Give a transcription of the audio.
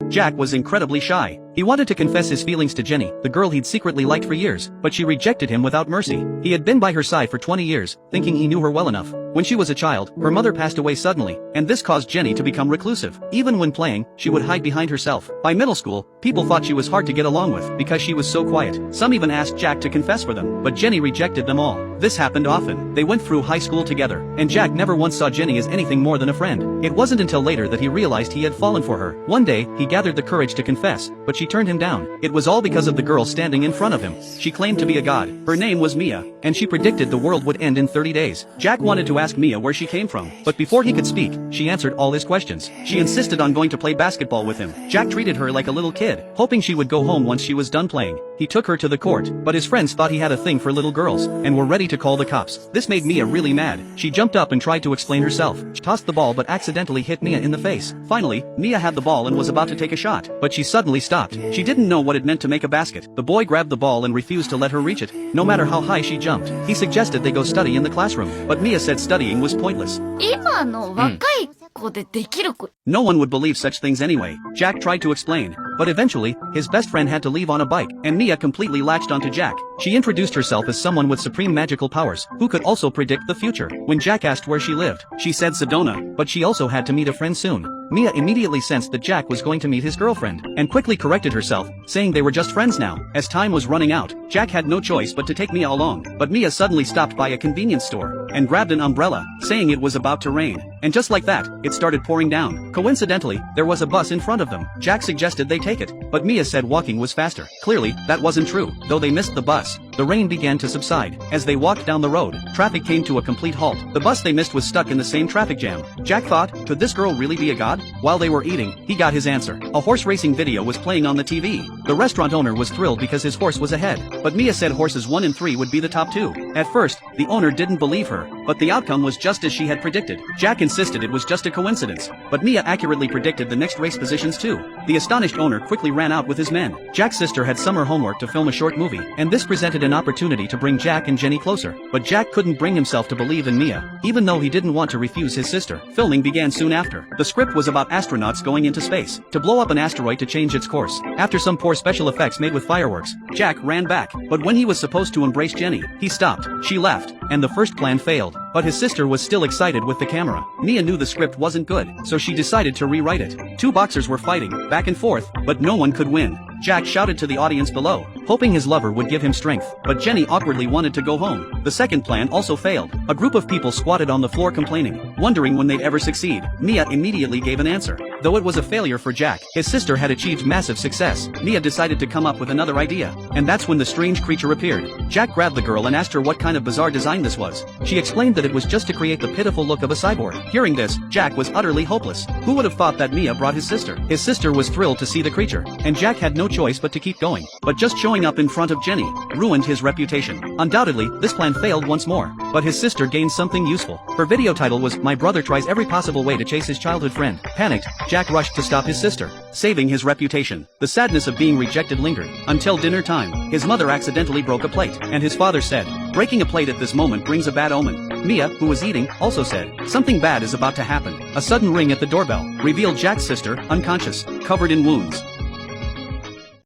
Jack was incredibly shy. He wanted to confess his feelings to Jenny, the girl he'd secretly liked for years, but she rejected him without mercy. He had been by her side for 20 years, thinking he knew her well enough. When she was a child, her mother passed away suddenly, and this caused Jenny to become reclusive. Even when playing, she would hide behind herself. By middle school, people thought she was hard to get along with because she was so quiet. Some even asked Jack to confess for them, but Jenny rejected them all. This happened often. They went through high school together, and Jack never once saw Jenny as anything more than a friend. It wasn't until later that he realized he had fallen for her. One day, he gathered the courage to confess, but she turned him down. It was all because of the girl standing in front of him. She claimed to be a god. Her name was Mia, and she predicted the world would end in 30 days. Jack wanted to ask Mia where she came from, but before he could speak, she answered all his questions. She insisted on going to play basketball with him. Jack treated her like a little kid, hoping she would go home once she was done playing. He took her to the court, but his friends thought he had a thing for little girls, and were ready to call the cops. This made Mia really mad. She jumped up and tried to explain herself. She tossed the ball but accidentally hit Mia in the face. Finally, Mia had the ball and was about to take a shot, but she suddenly stopped. She didn't know what it meant to make a basket. The boy grabbed the ball and refused to let her reach it, no matter how high she jumped. He suggested they go study in the classroom, but Mia said studying was pointless. 今の若い子でできる子。 No one would believe such things anyway. Jack tried to explain, but eventually, his best friend had to leave on a bike, and Mia completely latched onto Jack. She introduced herself as someone with supreme magical powers, who could also predict the future. When Jack asked where she lived, she said Sedona, but she also had to meet a friend soon. Mia immediately sensed that Jack was going to meet his girlfriend, and quickly corrected herself, saying they were just friends now. As time was running out, Jack had no choice but to take Mia along, but Mia suddenly stopped by a convenience store, and grabbed an umbrella, saying it was about to rain. And just like that, it started pouring down. Coincidentally, there was a bus in front of them. Jack suggested they take it, but Mia said walking was faster. Clearly, that wasn't true. Though they missed the bus, the rain began to subside. As they walked down the road, traffic came to a complete halt. The bus they missed was stuck in the same traffic jam. Jack thought, could this girl really be a god? While they were eating, he got his answer. A horse racing video was playing on the TV. The restaurant owner was thrilled because his horse was ahead, but Mia said horses 1 and 3 would be the top 2. At first, the owner didn't believe her, but the outcome was just as she had predicted. Jack insisted it was just a coincidence, but Mia accurately predicted the next race positions too. The astonished owner quickly ran out with his men. Jack's sister had summer homework to film a short movie, and this presented an opportunity to bring Jack and Jenny closer. But Jack couldn't bring himself to believe in Mia, even though he didn't want to refuse his sister. Filming began soon after. The script was about astronauts going into space, to blow up an asteroid to change its course. After some poor special effects made with fireworks, Jack ran back, but when he was supposed to embrace Jenny, he stopped. She left, and the first plan failed. But his sister was still excited with the camera. Mia knew the script wasn't good, so she decided to rewrite it. 2 boxers were fighting, back and forth, but no one could win. Jack shouted to the audience below, hoping his lover would give him strength, but Jenny awkwardly wanted to go home. The second plan also failed. A group of people squatted on the floor complaining, wondering when they'd ever succeed. Mia immediately gave an answer. Though it was a failure for Jack, his sister had achieved massive success. Mia decided to come up with another idea, and that's when the strange creature appeared. Jack grabbed the girl and asked her what kind of bizarre design this was. She explained that it was just to create the pitiful look of a cyborg. Hearing this, Jack was utterly hopeless. Who would have thought that Mia brought his sister? His sister was thrilled to see the creature, and Jack had no choice but to keep going. But just showing up in front of Jenny ruined his reputation. Undoubtedly, this plan failed once more, but his sister gained something useful. Her video title was, "My brother tries every possible way to chase his childhood friend." Panicked, Jack rushed to stop his sister, saving his reputation. The sadness of being rejected lingered until dinner time. His mother accidentally broke a plate, and his father said, "Breaking a plate at this moment brings a bad omen." Mia, who was eating, also said, "Something bad is about to happen." A sudden ring at the doorbell revealed Jack's sister, unconscious, covered in wounds.